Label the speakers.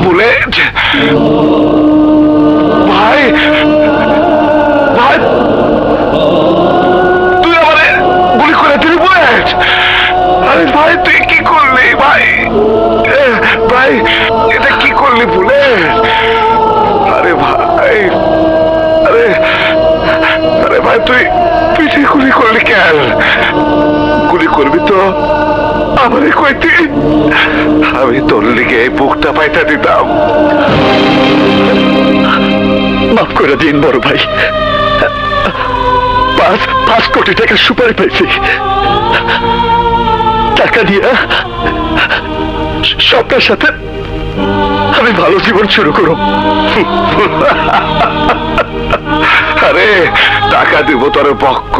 Speaker 1: Bullet ভাই, ভাই তুই আমারে গুলি করে দিলি বুলেট। আরে ভাই তুই কি করলি ভাই? ভাই এটা কি করলি বুলেট? আরে ভাই, আরে আরে ভাই তুই পিঠে গুলি করলি কেন? গুলি করবি তো আমারে কইতি, আমি তোর লিগে এই বুকটা পাইতে দিতাম।
Speaker 2: মাফ করে দিন বড় ভাই, 5 কোটি টাকা সুপারি পাইছি, টাকা দিয়ে সবটার সাথে আমি ভালো জীবন শুরু করব।
Speaker 1: আরে টাকা দিব তোর পক্ষ।